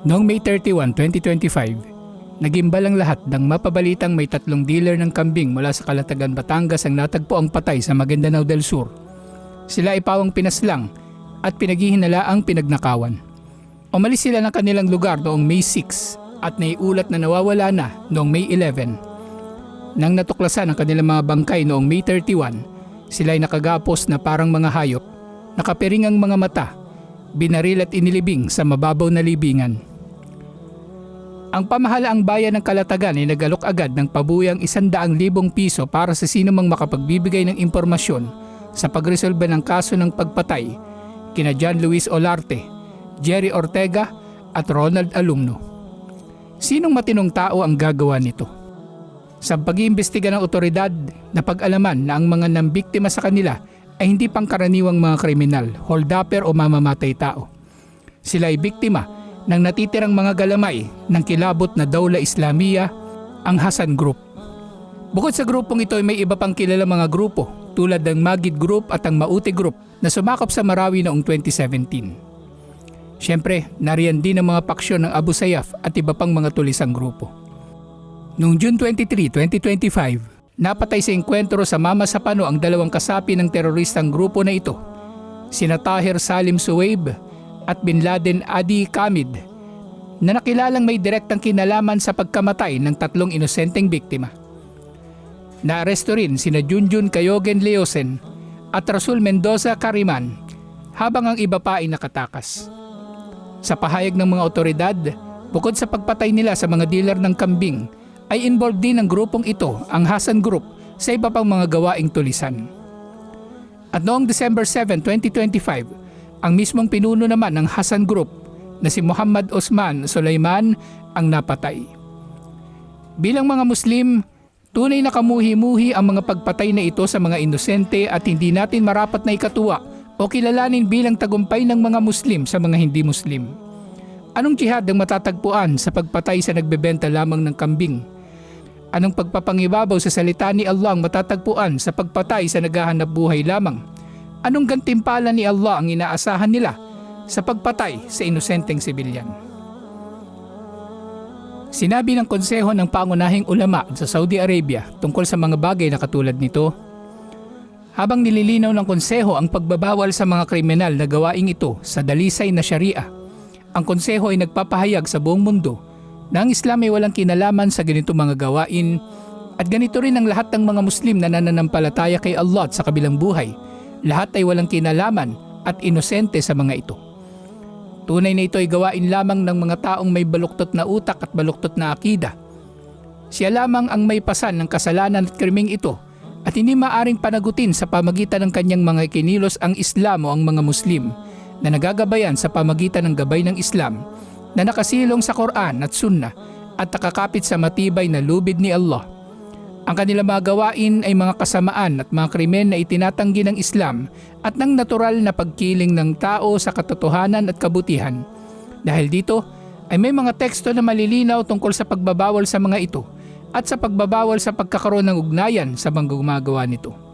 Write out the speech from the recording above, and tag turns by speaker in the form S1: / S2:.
S1: Noong May 31, 2025, nagimbalang lahat nang mapabalitang may 3 dealer ng kambing mula sa Calatagan, Batangas ang natagpo ang patay sa Maguindanao del Sur. Sila ay pawang pinaslang at pinaghihinalaang pinagnakawan. Umalis sila ng kanilang lugar noong May 6 at naiulat na nawawala na noong May 11. Nang natuklasan ang kanilang mga bangkay noong May 31, sila ay nakagapos na parang mga hayop, nakapiring ang mga mata, binaril at inilibing sa mababaw na libingan. Ang pamahalaang bayan ng Calatagan ay nagalok agad ng pabuyang 100,000 piso para sa sino mang makapagbibigay ng impormasyon sa pagresolba ng kaso ng pagpatay kina John Luis Olarte, Jerry Ortega at Ronald Alumno. Sinong matinong tao ang gagawa nito? Sa pag-iimbestiga ng otoridad, napag-alaman na ang mga nambiktima sa kanila ay hindi pangkaraniwang mga kriminal, holdupper o mamamatay tao. Sila ay biktima ng natitirang mga galamay ng kilabot na Dawla Islamiyya, ang Hassan Group. Bukod sa grupong ito ay may iba pang kilala mga grupo tulad ng Magid Group at ang Mauti Group na sumakop sa Marawi noong 2017. Siyempre, nariyan din ang mga paksyon ng Abu Sayyaf at iba pang mga tulisang grupo. Noong June 23, 2025, napatay sa engkwentro sa Mama Sapano ang 2 kasapi ng teroristang grupo na ito, sina Tahir Salim Suwaib at Bin Laden Adi Kamid, na nakilalang may direktang kinalaman sa pagkamatay ng 3 inosenteng biktima. Naaresto rin sina Junjun Kayogen Leosen at Rasul Mendoza Kariman, habang ang iba pa ay nakatakas. Sa pahayag ng mga otoridad, bukod sa pagpatay nila sa mga dealer ng kambing, ay involved din ng grupong ito, ang Hassan Group, sa iba pang mga gawaing tulisan. At noong December 7, 2025, ang mismong pinuno naman ng Hassan Group na si Muhammad Osman Sulaiman ang napatay. Bilang mga Muslim, tunay na kamuhi-muhi ang mga pagpatay na ito sa mga inosente at hindi natin marapat na ikatuwa o kilalanin bilang tagumpay ng mga Muslim sa mga hindi Muslim. Anong jihad ang matatagpuan sa pagpatay sa nagbebenta lamang ng kambing? Anong pagpapangibabaw sa salita ni Allah ang matatagpuan sa pagpatay sa naghahanap buhay lamang? Anong gantimpala ni Allah ang inaasahan nila sa pagpatay sa inosenteng sibilyan? Sinabi ng konseho ng pangunahing ulama sa Saudi Arabia tungkol sa mga bagay na katulad nito, habang nililinaw ng konseho ang pagbabawal sa mga kriminal na gawaing ito sa dalisay na Sharia, ang konseho ay nagpapahayag sa buong mundo na ang Islam ay walang kinalaman sa ganitong mga gawain at ganito rin ang lahat ng mga Muslim na nananampalataya kay Allah at sa kabilang buhay. Lahat ay walang kinalaman at inosente sa mga ito. Tunay na ito ay gawain lamang ng mga taong may baluktot na utak at baluktot na akida. Siya lamang ang may pasan ng kasalanan at krimeng ito at hindi maaring panagutin sa pamagitan ng kanyang mga kinilos ang Islam o ang mga Muslim na nagagabayan sa pamagitan ng gabay ng Islam na nakasilong sa Quran at Sunnah at nakakapit sa matibay na lubid ni Allah. Ang kanilang mga gawain ay mga kasamaan at mga krimen na itinatanggi ng Islam at ng natural na pagkiling ng tao sa katotohanan at kabutihan. Dahil dito ay may mga teksto na malilinaw tungkol sa pagbabawal sa mga ito at sa pagbabawal sa pagkakaroon ng ugnayan sa mga gumagawa nito.